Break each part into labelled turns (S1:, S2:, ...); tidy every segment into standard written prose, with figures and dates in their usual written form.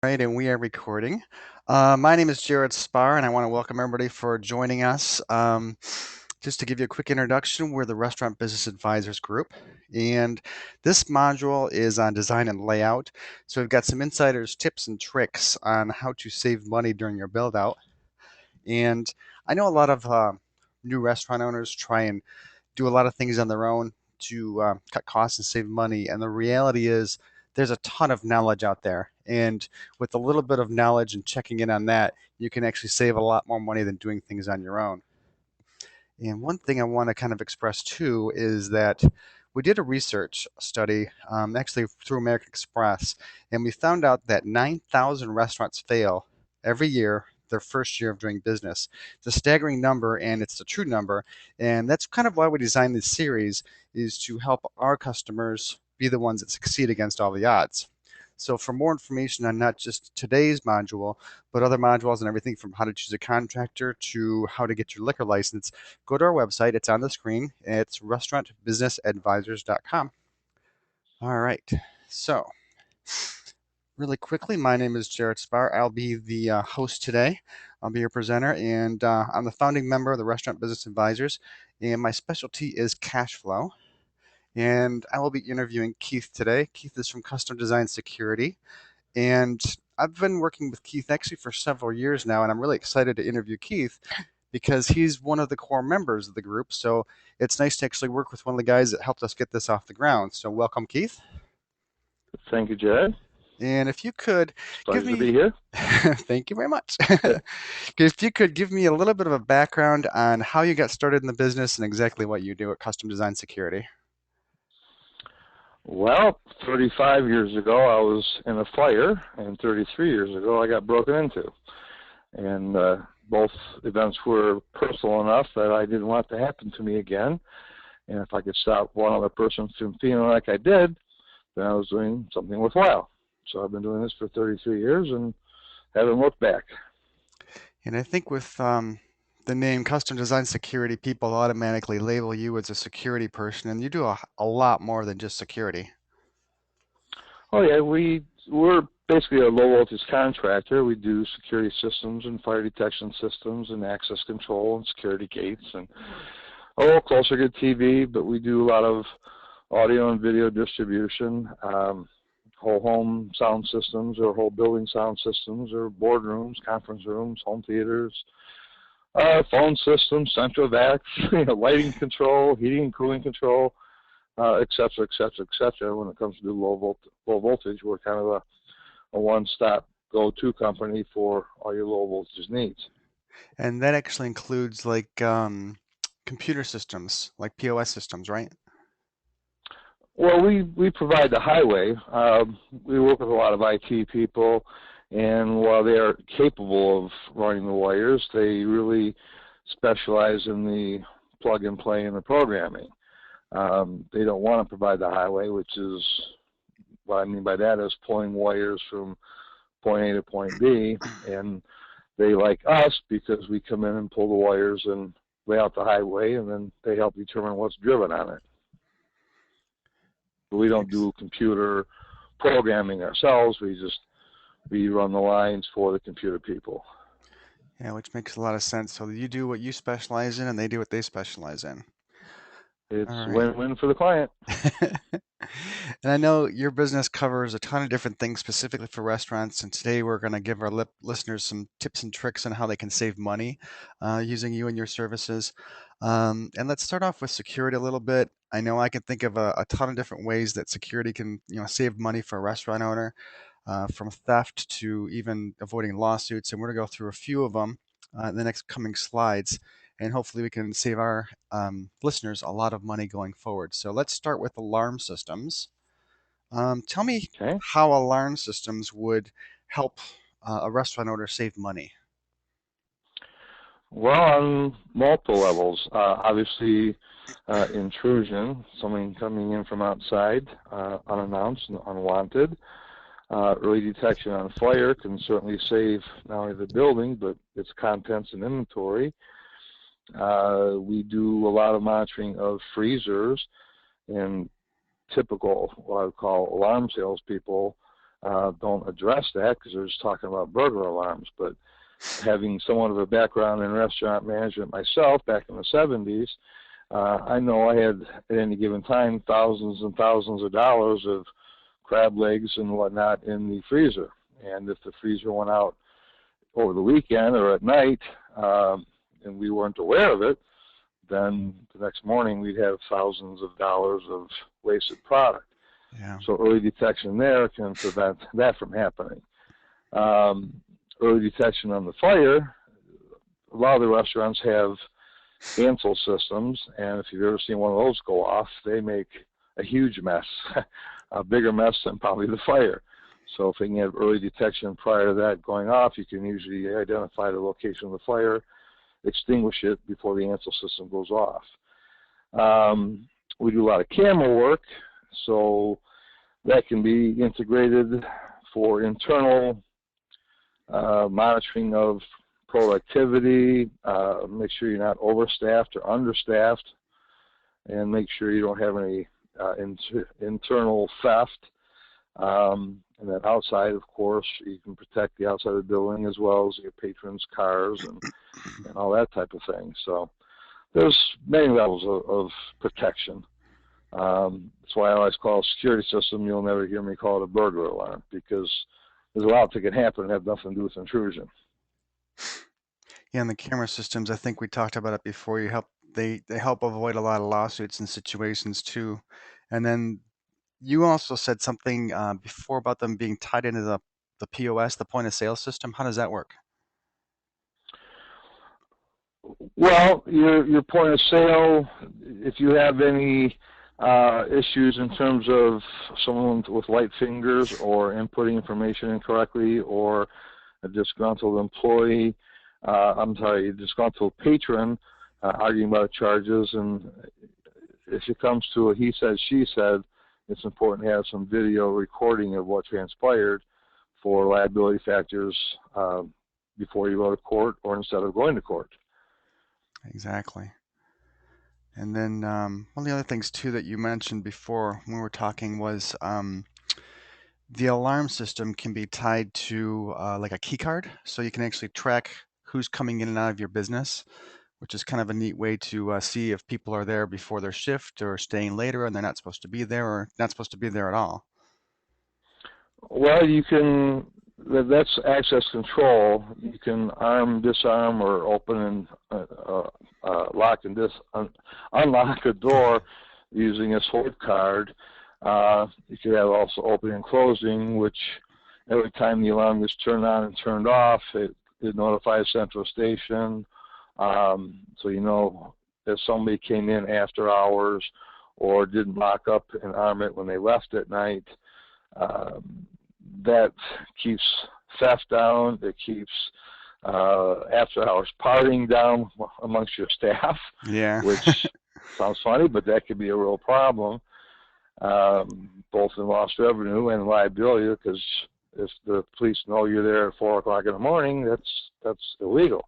S1: Right, and we are recording. My name is Jared Sparr, and I want to welcome everybody for joining us. Just to give you a quick introduction, we're the Restaurant Business Advisors Group, and this module is on design and layout. So we've got some insiders tips and tricks on how to save money during your build out. And I know a lot of new restaurant owners try and do a lot of things on their own to cut costs and save money. And the reality is, there's a ton of knowledge out there. And with a little bit of knowledge and checking in on that, you can actually save a lot more money than doing things on your own. And one thing I want to kind of express too is that we did a research study, actually through American Express, and we found out that 9,000 restaurants fail every year their first year of doing business. It's a staggering number, and it's a true number, and that's kind of why we designed this series is to help our customers be the ones that succeed against all the odds. So for more information on not just today's module, but other modules and everything from how to choose a contractor to how to get your liquor license, go to our website. It's on the screen. It's restaurantbusinessadvisors.com. All right. So, really quickly, my name is Jared Sparr. I'll be the host today. I'll be your presenter, and I'm the founding member of the Restaurant Business Advisors, and my specialty is cash flow. And I will be interviewing Keith today. Keith is from Custom Design Security, and I've been working with Keith actually for several years now, and I'm really excited to interview Keith because he's one of the core members of the group. So it's nice to actually work with one of the guys that helped us get this off the ground. So welcome, Keith.
S2: Thank you, Jared.
S1: And if you could
S2: It's a
S1: give
S2: pleasure to be
S1: me,
S2: here.
S1: thank you very much. If you could give me a little bit of a background on how you got started in the business and exactly what you do at Custom Design Security.
S2: Well, 35 years ago, I was in a fire, and 33 years ago, I got broken into. And both events were personal enough that I didn't want it to happen to me again. And if I could stop one other person from feeling like I did, then I was doing something worthwhile. So I've been doing this for 33 years and haven't looked back.
S1: And I think with the name Custom Design Security, people automatically label you as a security person, and you do a lot more than just security.
S2: Oh yeah, we're basically a low voltage contractor. We do security systems and fire detection systems and access control and security gates and a little closer to TV, but we do a lot of audio and video distribution, whole home sound systems or whole building sound systems or boardrooms, conference rooms, home theaters, phone systems, central vacs, lighting control, heating and cooling control, et cetera, et cetera, et cetera. When it comes to low voltage, we're kind of a one-stop go-to company for all your low voltage needs.
S1: And that actually includes like computer systems, like POS systems, right?
S2: Well, we provide the highway. We work with a lot of IT people, and while they are capable of running the wires, they really specialize in the plug and play and the programming. They don't want to provide the highway, which is what I mean by that is pulling wires from point A to point B, and they like us because we come in and pull the wires and lay out the highway, and then they help determine what's driven on it. We don't
S1: Ex-
S2: do computer programming ourselves. We run the lines for the computer people.
S1: Yeah, which makes a lot of sense. So you do what you specialize in, and they do what they specialize in. All
S2: It's
S1: right.
S2: win-win for the client.
S1: And I know your business covers a ton of different things specifically for restaurants. And today we're going to give our listeners some tips and tricks on how they can save money using you and your services. And let's start off with security a little bit. I know I can think of a ton of different ways that security can, save money for a restaurant owner, from theft to even avoiding lawsuits. And we're going to go through a few of them in the next coming slides. And hopefully we can save our listeners a lot of money going forward. So let's start with alarm systems. Tell me
S2: Okay.
S1: how alarm systems would help a restaurant owner save money.
S2: Well, on multiple levels. Obviously, intrusion, something coming in from outside, unannounced and unwanted. Early detection on fire can certainly save not only the building, but its contents and inventory. We do a lot of monitoring of freezers, and typical, what I would call alarm salespeople, don't address that because they're just talking about burglar alarms. But having somewhat of a background in restaurant management myself back in the 70s, I know I had at any given time thousands and thousands of dollars of crab legs and whatnot in the freezer. And if the freezer went out over the weekend or at night, and we weren't aware of it, then the next morning we'd have thousands of dollars of wasted product.
S1: Yeah.
S2: So early detection there can prevent that from happening. Early detection on the fire, a lot of the restaurants have Ansel systems, and if you've ever seen one of those go off, they make a huge mess, a bigger mess than probably the fire. So if they can have early detection prior to that going off, you can usually identify the location of the fire, extinguish it before the Ansel system goes off. We do a lot of camera work, so that can be integrated for internal monitoring of productivity, make sure you're not overstaffed or understaffed, and make sure you don't have any internal theft. And then outside, of course, you can protect the outside of the building as well as your patrons' cars and all that type of thing. So there's many levels of protection. That's why I always call it a security system. You'll never hear me call it a burglar alarm, because there's a lot that can happen and have nothing to do with intrusion.
S1: Yeah, and the camera systems, I think we talked about it before. They help avoid a lot of lawsuits and situations too. And then you also said something before about them being tied into the POS, the point of sale system. How does that work?
S2: Well, your point of sale, if you have any issues in terms of someone with light fingers or inputting information incorrectly, or a disgruntled employee, a disgruntled patron arguing about charges, and if it comes to a he said, she said, it's important to have some video recording of what transpired for liability factors before you go to court or instead of going to court.
S1: Exactly. And then one of the other things too that you mentioned before when we were talking was the alarm system can be tied to like a key card, so you can actually track who's coming in and out of your business, which is kind of a neat way to see if people are there before their shift or staying later and they're not supposed to be there or not supposed to be there at all.
S2: Well, you can, that's access control. You can arm, disarm, or open and lock and unlock a door using a swipe card. You could have also opening and closing, which every time the alarm gets turned on and turned off, it notifies Central Station. So you know if somebody came in after hours or didn't lock up and arm it when they left at night. That keeps theft down. It keeps after hours partying down amongst your staff,
S1: Yeah.
S2: which sounds funny, but that could be a real problem, both in lost revenue and liability, because if the police know you're there at 4 o'clock in the morning, that's illegal.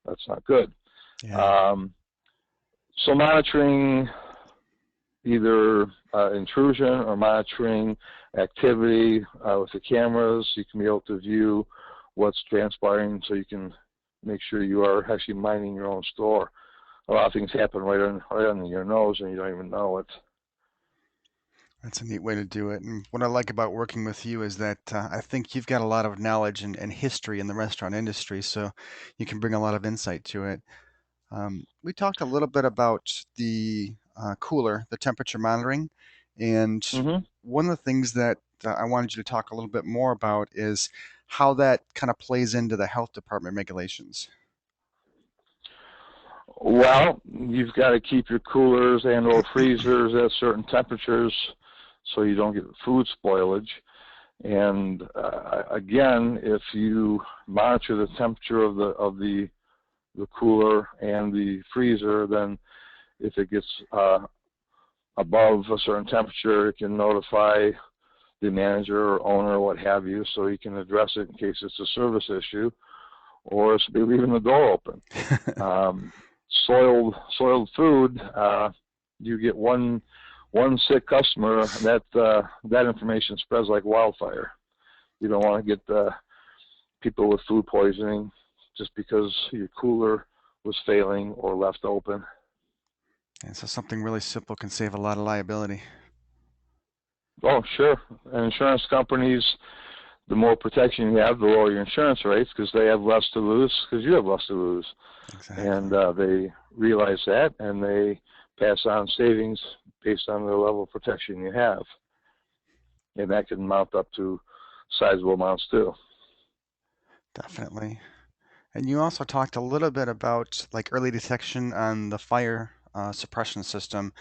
S2: That's not good.
S1: Yeah.
S2: So monitoring either intrusion or monitoring activity with the cameras, you can be able to view what's transpiring so you can make sure you are actually minding your own store. A lot of things happen right under your nose and you don't even know it.
S1: That's a neat way to do it. And what I like about working with you is that I think you've got a lot of knowledge and history in the restaurant industry, so you can bring a lot of insight to it. We talked a little bit about the cooler, the temperature monitoring, and
S2: Mm-hmm.
S1: one of the things that I wanted you to talk a little bit more about is how that kind of plays into the health department regulations.
S2: Well, you've got to keep your coolers and or freezers at certain temperatures so you don't get food spoilage. And again, if you monitor the temperature of the cooler and the freezer, then if it gets above a certain temperature, it can notify the manager or owner or what have you, so you can address it in case it's a service issue, or it's leaving the door open. Soiled food, you get one sick customer, that information spreads like wildfire. You don't want to get people with food poisoning just because your cooler was failing or left open.
S1: And so something really simple can save a lot of liability.
S2: Oh, sure. And insurance companies, the more protection you have, the lower your insurance rates because they have less to lose because you have less to lose.
S1: Exactly.
S2: And they realize that and they pass on savings based on the level of protection you have. And that can mount up to sizable amounts too.
S1: Definitely. And you also talked a little bit about like early detection on the fire suppression system.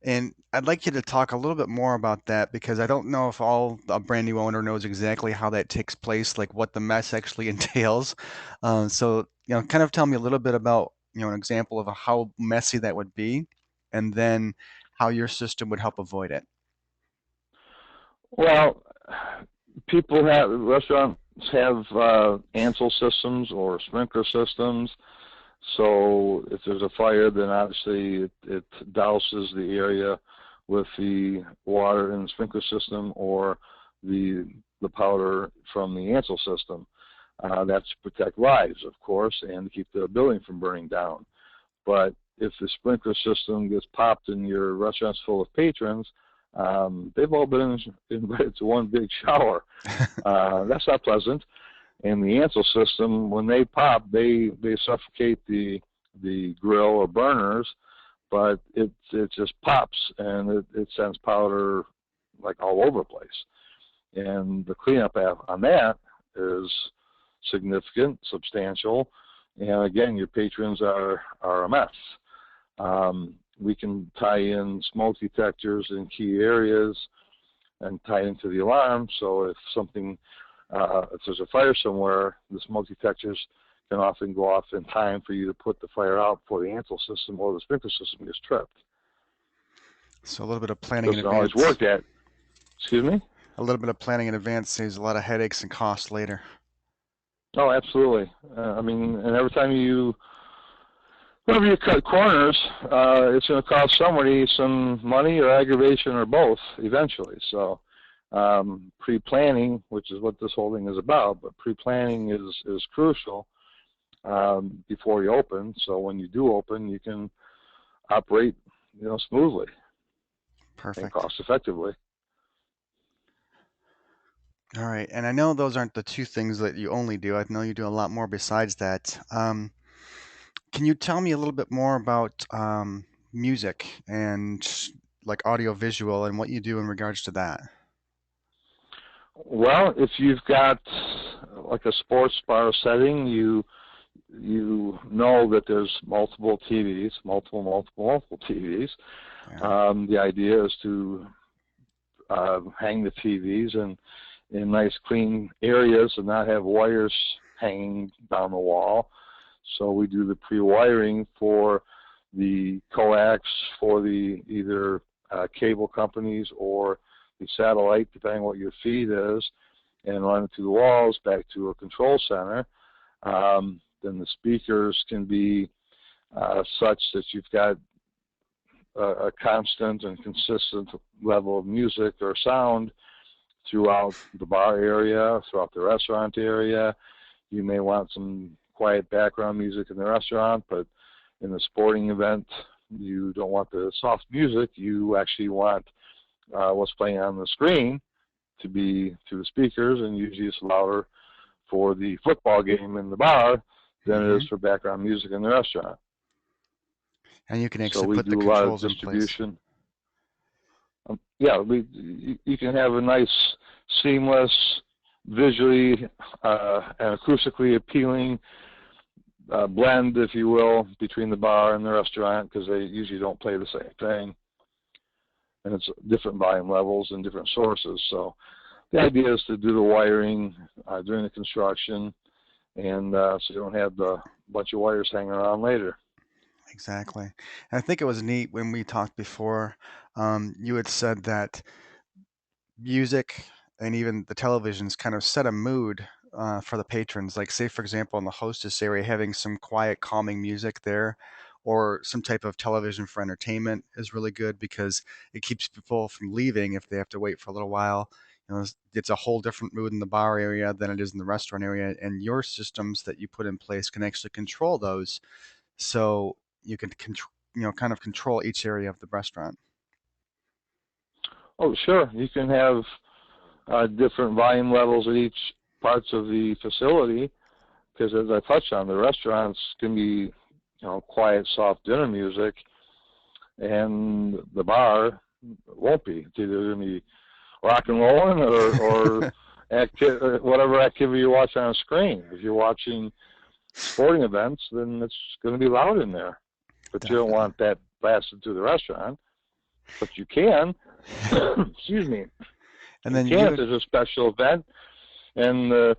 S1: And I'd like you to talk a little bit more about that because I don't know if all a brand new owner knows exactly how that takes place, like what the mess actually entails. So, kind of tell me a little bit about, an example of how messy that would be, and then how your system would help avoid it.
S2: Well, people have restaurants have ansel systems or sprinkler systems. So if there's a fire, then obviously it douses the area with the water in the sprinkler system or the powder from the ansel system. That's to protect lives, of course, and to keep the building from burning down. But if the sprinkler system gets popped and your restaurant's full of patrons, they've all been invited to one big shower. That's not pleasant. And the ansel system, when they pop, they suffocate the grill or burners, but it just pops and it sends powder like all over the place. And the cleanup on that is significant, substantial, and again, your patrons are a mess. We can tie in smoke detectors in key areas and tie into the alarm. So if there's a fire somewhere, the smoke detectors can often go off in time for you to put the fire out before the ansel system or the sprinkler system gets tripped.
S1: So a little bit of planning in
S2: Doesn't always
S1: advance.
S2: work that. Excuse me?
S1: A little bit of planning in advance saves a lot of headaches and costs later.
S2: Oh, absolutely. I mean, and every time whenever you cut corners, it's going to cost somebody some money or aggravation or both eventually. So pre-planning, which is what this whole thing is about, but pre-planning is crucial before you open. So when you do open, you can operate, smoothly and
S1: Perfect.
S2: cost effectively.
S1: All right. And I know those aren't the two things that you only do. I know you do a lot more besides that. Can you tell me a little bit more about music and like audio visual and what you do in regards to that?
S2: Well, if you've got like a sports bar setting, you know that there's multiple TVs, multiple TVs.
S1: Yeah.
S2: The idea is to hang the TVs in nice clean areas and not have wires hanging down the wall. So we do the pre-wiring for the coax for the either cable companies or the satellite, depending on what your feed is, and run it through the walls back to a control center. Then the speakers can be such that you've got a constant and consistent level of music or sound throughout the bar area, throughout the restaurant area. You may want some quiet background music in the restaurant, but in the sporting event, you don't want the soft music. You actually want what's playing on the screen to be through the speakers, and usually it's louder for the football game in the bar than it
S1: Hmm.
S2: is for background music in the restaurant.
S1: And you can
S2: So
S1: actually
S2: we
S1: put the
S2: do a lot of
S1: controls in place.
S2: distribution. Yeah, you can have a nice, seamless, visually and acoustically appealing blend, if you will, between the bar and the restaurant because they usually don't play the same thing, and it's different volume levels and different sources. So the idea is to do the wiring during the construction, and so you don't have the bunch of wires hanging around later.
S1: Exactly. And I think it was neat when we talked before. You had said that music and even the televisions kind of set a mood for the patrons. Like, say, for example, in the hostess area, having some quiet, calming music there, or some type of television for entertainment is really good because it keeps people from leaving if they have to wait for a little while. it's a whole different mood in the bar area than it is in the restaurant area, and your systems that you put in place can actually control those, so you can control, kind of control each area of the restaurant.
S2: Oh, sure. You can have different volume levels at each parts of the facility because, as I touched on, the restaurants can be, quiet, soft dinner music, and the bar won't be. It's either going to be rock and rolling or whatever activity you're watching on a screen. If you're watching sporting events, then it's going to be loud in there. But you don't
S1: Definitely.
S2: want that blasted through the restaurant. But you can, excuse me,
S1: And
S2: you
S1: then
S2: can
S1: you
S2: if there's a special event and the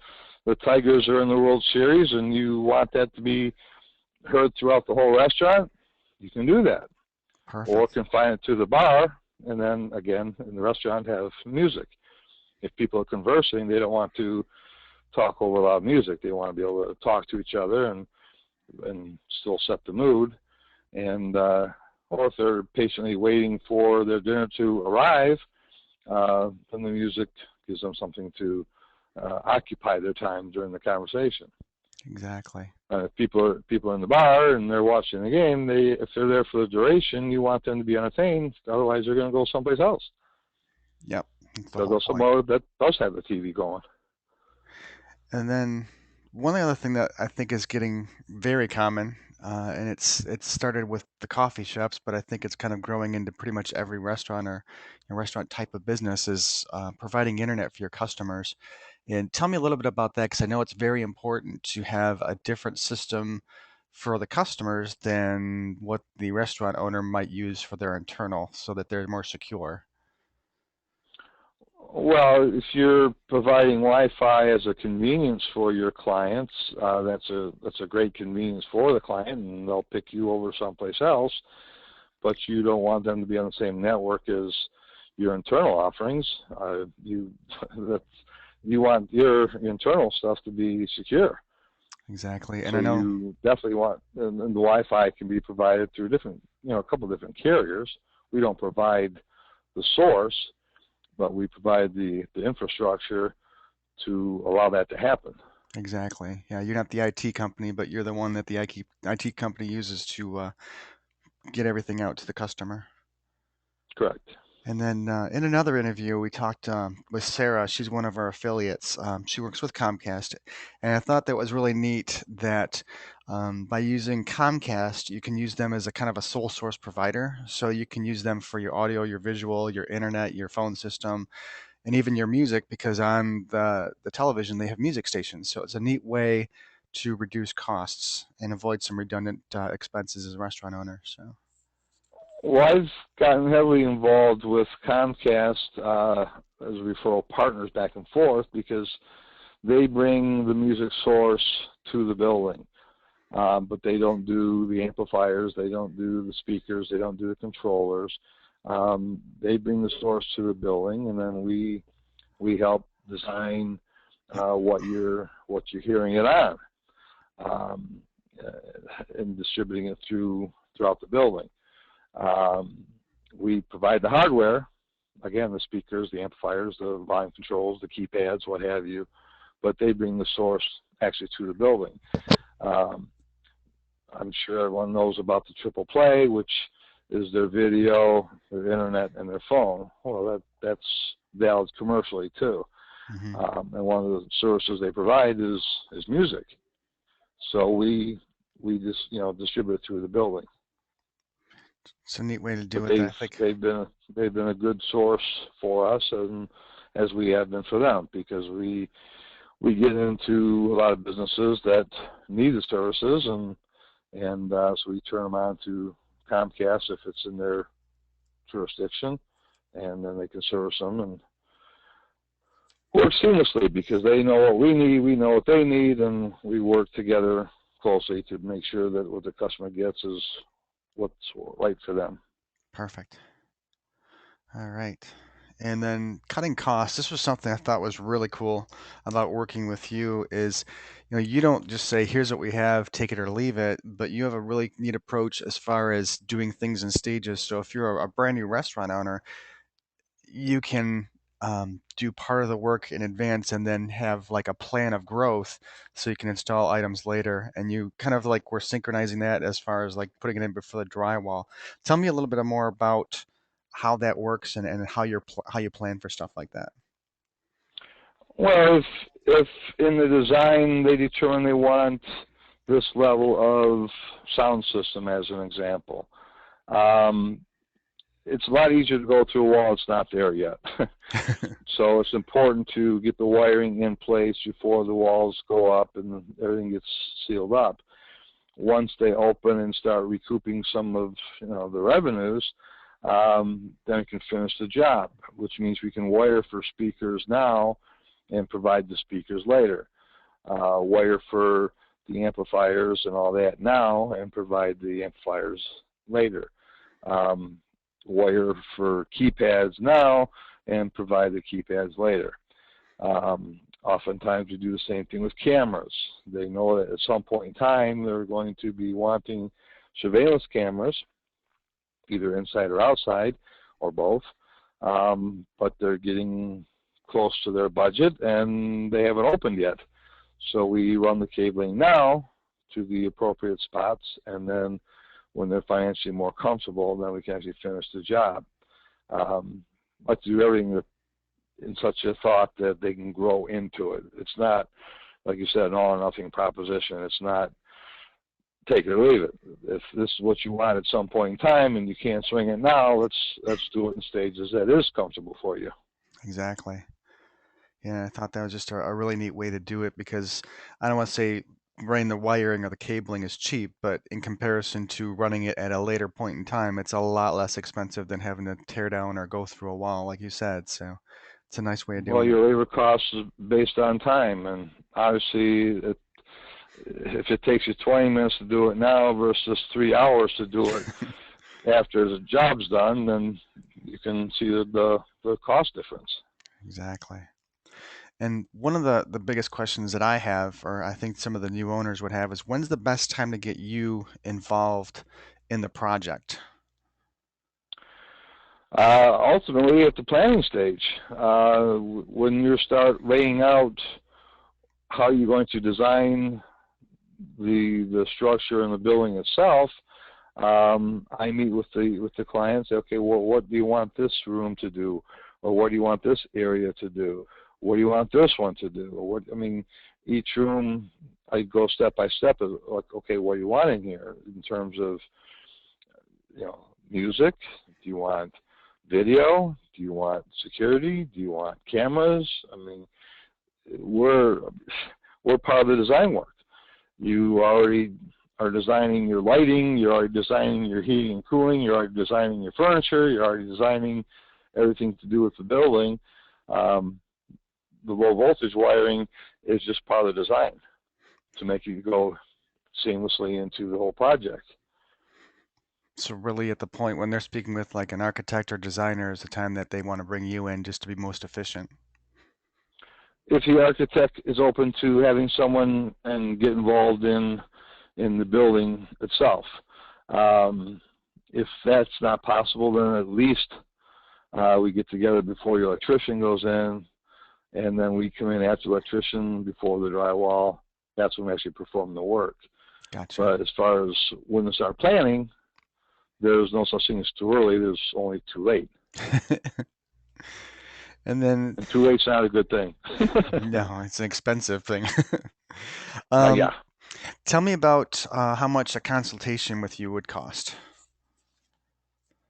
S2: Tigers are in the World Series and you want that to be heard throughout the whole restaurant, you can do that. Or
S1: Perfect.
S2: confine it to the bar, and then again in the restaurant have music. If people are conversing, they don't want to talk over loud music. They want to be able to talk to each other and still set the mood. And or if they're patiently waiting for their dinner to arrive, then the music gives them something to occupy their time during the conversation.
S1: Exactly.
S2: If people are in the bar and they're watching the game, if they're there for the duration, you want them to be entertained. Otherwise, they're going to go someplace else.
S1: Yep. That's the
S2: They'll
S1: whole
S2: go
S1: point.
S2: somewhere that does have the TV going.
S1: And then one other thing that I think is getting very common, and it started with the coffee shops, but I think it's kind of growing into pretty much every restaurant or restaurant type of business is providing internet for your customers. And tell me a little bit about that, because I know it's very important to have a different system for the customers than what the restaurant owner might use for their internal, so that they're more secure.
S2: Well, if you're providing Wi-Fi as a convenience for your clients, that's a great convenience for the client, and they'll pick you over someplace else. But you don't want them to be on the same network as your internal offerings. That's, you want your internal stuff to be secure.
S1: Exactly. And
S2: So
S1: I know.
S2: you definitely want, and the Wi-Fi can be provided through different, a couple of different carriers. We don't provide the source, but we provide the infrastructure to allow that to happen.
S1: Exactly. Yeah, you're not the IT company, but you're the one that the IT company uses to get everything out to the customer.
S2: Correct.
S1: And then in another interview, we talked with Sarah. She's one of our affiliates. She works with Comcast. And I thought that was really neat that by using Comcast, you can use them as a kind of a sole source provider. So you can use them for your audio, your visual, your internet, your phone system, and even your music, because on the television they have music stations. So it's a neat way to reduce costs and avoid some redundant expenses as a restaurant owner. So
S2: Well, I've gotten heavily involved with Comcast as referral partners back and forth because they bring the music source to the building. But they don't do the amplifiers, they don't do the speakers, they don't do the controllers. They bring the source to the building, and then we help design
S1: yep,
S2: what you're hearing it on, um, and distributing it throughout the building. Um, we provide the hardware, again, the speakers, the amplifiers, the volume controls, the keypads, what have you, but they bring the source actually to the building. Um, I'm sure everyone knows about the triple play, which is their video, their internet, and their phone. Well, that's valid commercially too.
S1: hmm
S2: And one of the services they provide is music. So we just distribute it through the building.
S1: it's a neat way to
S2: But
S1: do it. I think.
S2: they've been a good source for us, and as we have been for them, because we get into a lot of businesses that need the services, and so we turn them on to Comcast if it's in their jurisdiction, and then they can service them and work seamlessly because they know what we need, we know what they need, and we work together closely to make sure that what the customer gets is what's right for them.
S1: Perfect. All right. And then cutting costs. This was something I thought was really cool about working with you is, you don't just say, here's what we have, take it or leave it, but you have a really neat approach as far as doing things in stages. So if you're a brand new restaurant owner, you can do part of the work in advance and then have like a plan of growth so you can install items later. And you kind of like we're synchronizing that as far as like putting it in before the drywall. Tell me a little bit more about how that works and how you plan for stuff like that.
S2: Well, if in the design they determine they want this level of sound system, as an example, um, it's a lot easier to go through a wall that's not there yet. So it's important to get the wiring in place before the walls go up and everything gets sealed up. Once they open and start recouping some of the revenues, then we can finish the job, which means we can wire for speakers now and provide the speakers later. Wire for the amplifiers and all that now and provide the amplifiers later. Wire for keypads now and provide the keypads later. Oftentimes we do the same thing with cameras. They know that at some point in time they're going to be wanting surveillance cameras, either inside or outside, or both, but they're getting close to their budget and they haven't opened yet. So we run the cabling now to the appropriate spots, and then when they're financially more comfortable, then we can actually finish the job. Like to do everything in such a thought that they can grow into it. It's not, like you said, an all or nothing proposition. It's not take it or leave it. If this is what you want at some point in time and you can't swing it now, let's do it in stages that is comfortable for you.
S1: Exactly. Yeah, I thought that was just a really neat way to do it because I don't want to say running the wiring or the cabling is cheap, but in comparison to running it at a later point in time, it's a lot less expensive than having to tear down or go through a wall, like you said. So it's a nice way of
S2: Well,
S1: doing it.
S2: your labor cost is based on time, and obviously, if it takes you 20 minutes to do it now versus 3 hours to do it after the job's done, then you can see the cost difference.
S1: Exactly. And one of the biggest questions that I have, or I think some of the new owners would have, is when's the best time to get you involved in the project?
S2: Ultimately, at the planning stage, when you start laying out how you're going to design the structure and the building itself, I meet with the client. Say, okay, well, what do you want this room to do, or what do you want this area to do? What do you want this one to do? Or what? I mean, each room I go step by step. Like, okay, what do you want in here in terms of music? Do you want video? Do you want security? Do you want cameras? I mean, we're part of the design work. You already are designing your lighting, you're already designing your heating and cooling, you're already designing your furniture, you're already designing everything to do with the building. The low voltage wiring is just part of the design to make you go seamlessly into the whole project.
S1: So really at the point when they're speaking with like an architect or designer is the time that they want to bring you in just to be most efficient.
S2: If the architect is open to having someone and get involved in the building itself. If that's not possible, then at least we get together before the electrician goes in, and then we come in after the electrician before the drywall. That's when we actually perform the work.
S1: Gotcha.
S2: But as far as when to start planning, there's no such thing as too early. There's only too late.
S1: And then,
S2: And too late's not a good thing.
S1: no, it's an expensive thing. Um,
S2: Yeah.
S1: Tell me about how much a consultation with you would cost.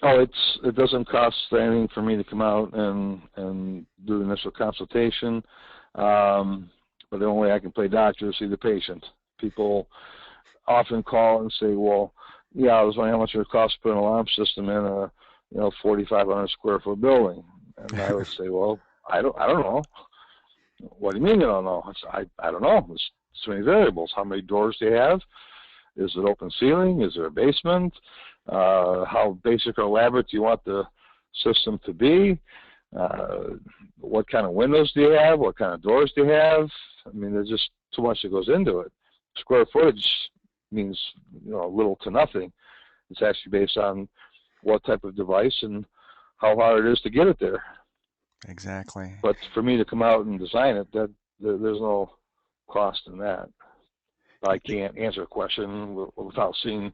S2: Oh, it doesn't cost anything for me to come out and do the initial consultation. But the only way I can play doctor is see the patient. People often call and say, "Well, yeah, I was wondering how much it would cost to put an alarm system in a 4,500 square foot building." And I would say, "Well, I don't know. What do you mean you don't know?" I don't know. There's so many variables. How many doors do you have? Is it open ceiling? Is there a basement? How basic or elaborate do you want the system to be? What kind of windows do you have? What kind of doors do you have? I mean, there's just too much that goes into it. Square footage means little to nothing. It's actually based on what type of device and how hard it is to get it there.
S1: Exactly.
S2: But for me to come out and design it, there's no cost in that. I can't answer a question without seeing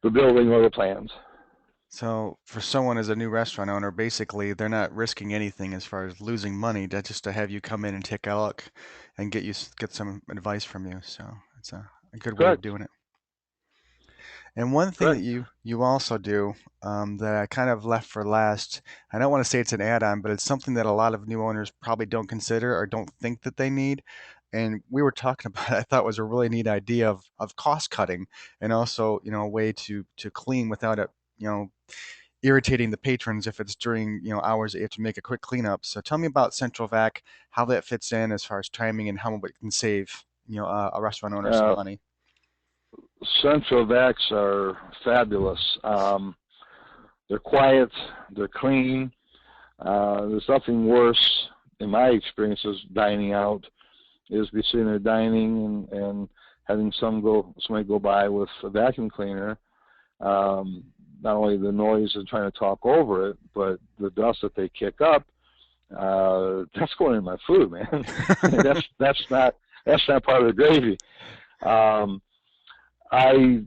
S2: the building or the plans.
S1: So for someone as a new restaurant owner, basically they're not risking anything as far as losing money. That's just to have you come in and take a look and get some advice from you. So it's a good way of
S2: Correct.
S1: doing it. And one thing that
S2: Correct.
S1: you also do that I kind of left for last, I don't want to say it's an add-on, but it's something that a lot of new owners probably don't consider or don't think that they need. And we were talking about it, I thought was a really neat idea of cost cutting and also, a way to clean without it, irritating the patrons if it's during, hours that you have to make a quick cleanup. So tell me about Central Vac, how that fits in as far as timing and how much it can save, a restaurant owner some
S2: Uh,
S1: money.
S2: Central vacs are fabulous. They're quiet. They're clean. There's nothing worse, in my experiences, dining out, is be sitting there dining and having somebody go by with a vacuum cleaner. Um, Not only the noise and trying to talk over it, but the dust that they kick up. That's going in my food, man. That's not part of the gravy. Um, I,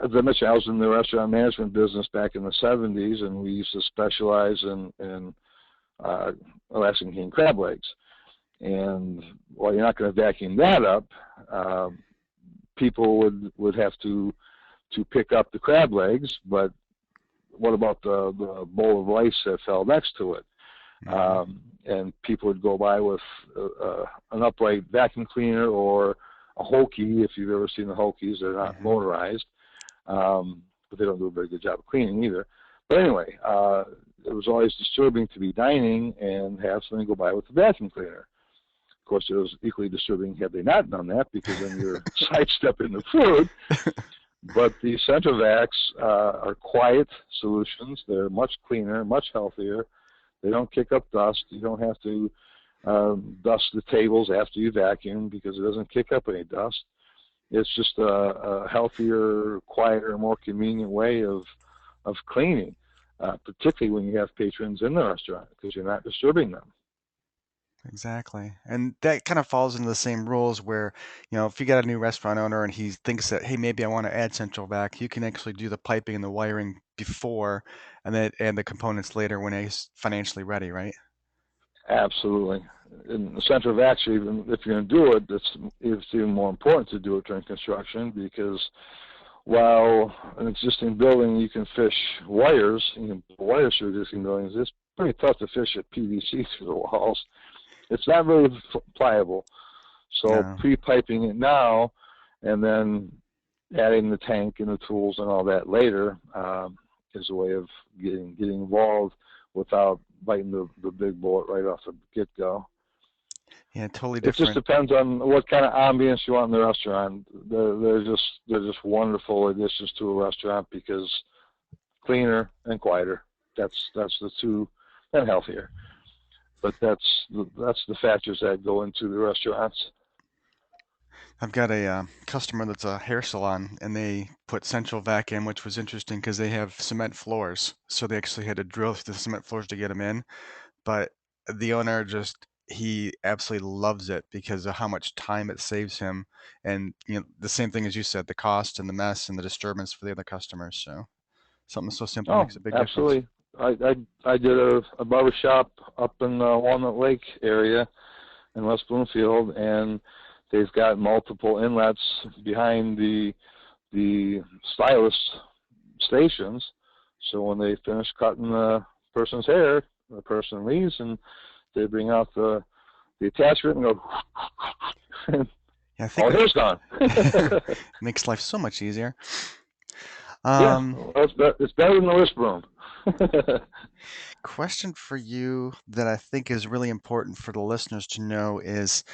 S2: as I mentioned, I was in the restaurant management business back in the '70s, and we used to specialize in uh, Alaskan king crab legs. And while you're not going to vacuum that up, um, people would have to pick up the crab legs. But what about the bowl of rice that fell next to it?
S1: Hmm.
S2: And people would go by with an upright vacuum cleaner or a hokey. If you've ever seen the hokies, they're not
S1: Hmm.
S2: motorized, but they don't do a very good job of cleaning either. But anyway, it was always disturbing to be dining and have somebody go by with a vacuum cleaner. Of course, it was equally disturbing had they not done that, because then you're sidestepping the food. But the Centrovacs are quiet solutions. They're much cleaner, much healthier. They don't kick up dust. You don't have to dust the tables after you vacuum because it doesn't kick up any dust. It's just a healthier, quieter, more convenient way of cleaning, particularly when you have patrons in the restaurant because you're not disturbing them.
S1: Exactly. And that kind of falls into the same rules where, if you got a new restaurant owner and he thinks that, hey, maybe I want to add central vac, you can actually do the piping and the wiring before and then add the components later when he's financially ready, right?
S2: Absolutely. In the center of action, even if you're going to do it, it's even more important to do it during construction, because while an existing building you can fish wires, you can pull wires through existing buildings, it's pretty tough to fish a PVC through the walls. It's not very pliable. So
S1: No.
S2: pre-piping it now and then adding the tank and the tools and all that later is a way of getting involved without biting the big bullet right off the get-go.
S1: Yeah, totally
S2: It just
S1: different.
S2: depends on what kind of ambience you want in the restaurant. They're just wonderful additions to a restaurant because cleaner and quieter. That's the two, and healthier. But that's the factors that go into the restaurants.
S1: I've got a customer that's a hair salon, and they put central vac in, which was interesting because they have cement floors. So they actually had to drill through the cement floors to get them in. But the owner he absolutely loves it because of how much time it saves him. And, the same thing as you said, the cost and the mess and the disturbance for the other customers. So something so simple
S2: Oh,
S1: makes a big difference.
S2: absolutely. I did a barber shop up in the Walnut Lake area in West Bloomfield, and they've got multiple inlets behind the stylist stations. So when they finish cutting the person's hair, the person leaves, and they bring out the attachment and go, and
S1: Yeah, I think
S2: all
S1: that
S2: hair's gone.
S1: makes life so much easier.
S2: Yeah,
S1: Um,
S2: well, it's better than the wrist broom.
S1: Question for you that I think is really important for the listeners to know is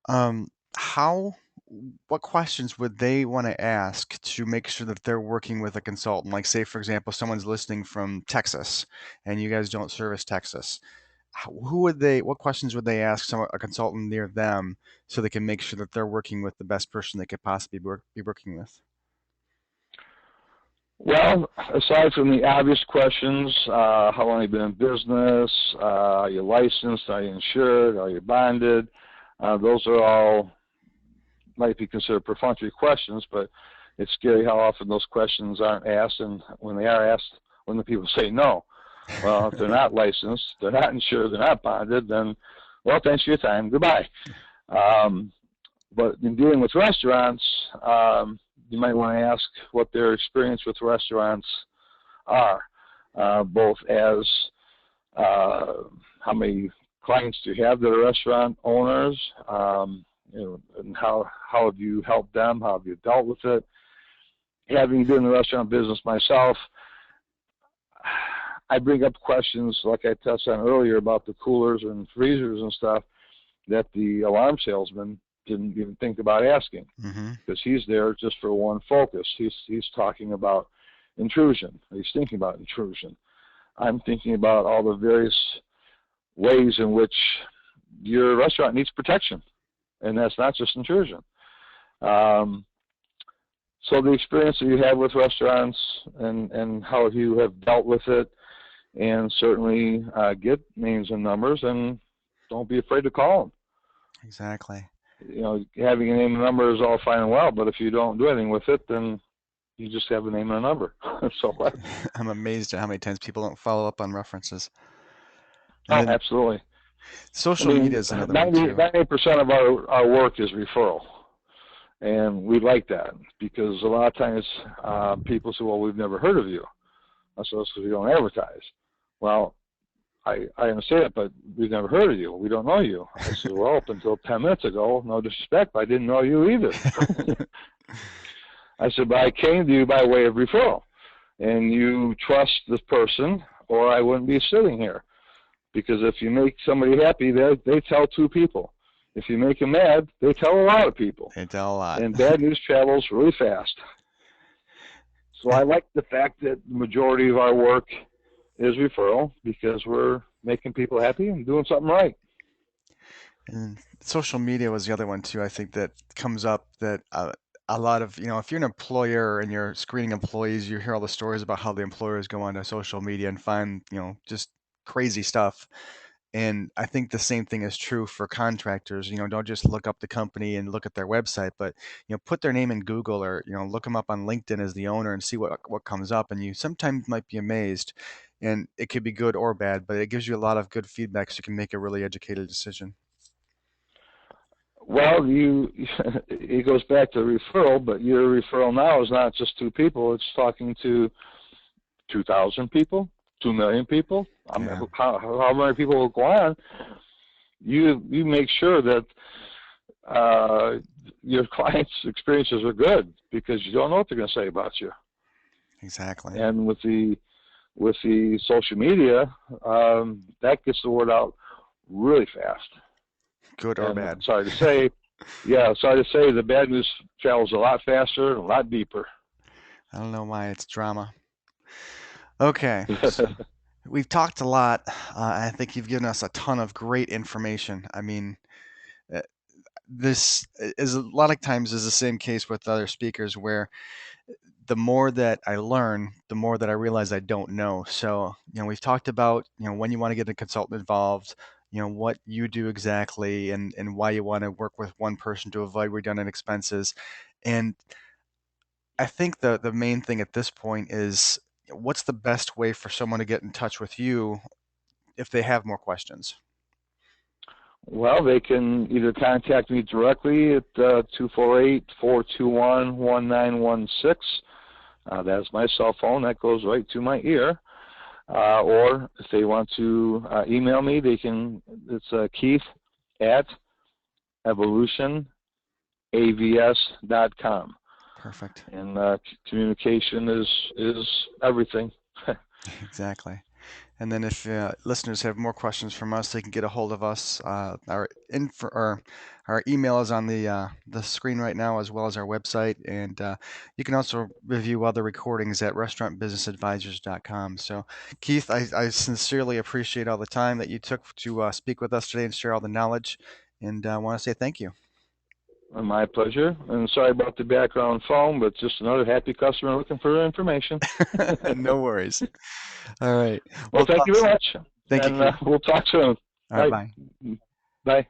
S1: Um, how, what questions would they want to ask to make sure that they're working with a consultant? Like, say, for example, someone's listening from Texas and you guys don't service Texas. What questions would they ask a consultant near them so they can make sure that they're working with the best person they could possibly be working with?
S2: Well, aside from the obvious questions, how long have you been in business? Are you licensed? Are you insured? Are you bonded? Those are all might be considered perfunctory questions, but it's scary how often those questions aren't asked, and when they are asked, when the people say no. Well, if they're not licensed, they're not insured, they're not bonded, then, well, thanks for your time. Goodbye. Um, but in dealing with restaurants, you might want to ask what their experience with restaurants are, both as how many clients do you have that are restaurant owners, and how have you helped them, how have you dealt with it. Having been in the restaurant business myself, I bring up questions like I touched on earlier about the coolers and freezers and stuff that the alarm salesman didn't even think about asking,
S1: Hmm.
S2: because he's there just for one focus. He's talking about intrusion. He's thinking about intrusion. I'm thinking about all the various ways in which your restaurant needs protection, and that's not just intrusion. Um, so the experience that you have with restaurants and how you have dealt with it, and certainly get names and numbers, and don't be afraid to call them.
S1: Exactly.
S2: Having a name and number is all fine and well, but if you don't do anything with it, then you just have a name and a number. So what?
S1: I'm amazed at how many times people don't follow up on references. And
S2: Oh,
S1: then
S2: absolutely. I
S1: social media
S2: mean,
S1: is another one
S2: 90,
S1: too.
S2: 98% of our work is referral. And we like that because a lot of times people say, well, we've never heard of you. I said, that's because we don't advertise. Well, I understand it, but we've never heard of you. We don't know you. I said, well, up until 10 minutes ago, no disrespect, I didn't know you either. I said, but I came to you by way of referral. And you trust this person, or I wouldn't be sitting here. Because if you make somebody happy, they tell two people. If you make them mad, they tell a lot of people.
S1: They tell a lot.
S2: And bad news travels really fast. So I like the fact that the majority of our work is referral because we're making people happy and doing something right.
S1: And social media was the other one too. I think that comes up that a lot of, if you're an employer and you're screening employees, you hear all the stories about how the employers go onto social media and find, just crazy stuff. And I think the same thing is true for contractors. Don't just look up the company and look at their website, but put their name in Google or look them up on LinkedIn as the owner and see what comes up. And you sometimes might be amazed, and it could be good or bad, but it gives you a lot of good feedback so you can make a really educated decision.
S2: Well, it goes back to referral, but your referral now is not just two people. It's talking to 2,000 people, 2 million people.
S1: Yeah,
S2: How many people will go on? You make sure that uh, your clients' experiences are good because you don't know what they're going to say about you.
S1: exactly.
S2: And with the social media, that gets the word out really fast.
S1: Good or
S2: And
S1: bad.
S2: sorry to say, the bad news travels a lot faster and a lot deeper.
S1: I don't know why it's drama. Okay, so we've talked a lot. I think you've given us a ton of great information. I mean, uh, this is a lot of times is the same case with other speakers where the more that I learn, the more that I realize I don't know. So, we've talked about, when you want to get a consultant involved, what you do exactly and why you want to work with one person to avoid redundant expenses. And I think the main thing at this point is what's the best way for someone to get in touch with you if they have more questions?
S2: Well, they can either contact me directly at 248-421-1916. That's my cell phone. That goes right to my ear. Or if they want to email me, they can. It's Keith at evolutionavs.com.
S1: Perfect.
S2: And communication is everything.
S1: Exactly. And then if listeners have more questions from us, they can get a hold of us. Our email is on the screen right now, as well as our website. And you can also review other recordings at restaurantbusinessadvisors.com. So, Keith, I sincerely appreciate all the time that you took to speak with us today and share all the knowledge. And I want to say thank you.
S2: My pleasure. And sorry about the background phone, but just another happy customer looking for information.
S1: No worries. All right.
S2: Well,
S1: We'll
S2: thank
S1: talk
S2: you very
S1: soon.
S2: much,
S1: Thank
S2: and
S1: you.
S2: we'll talk soon.
S1: All
S2: All
S1: right.
S2: right.
S1: Bye.
S2: Bye.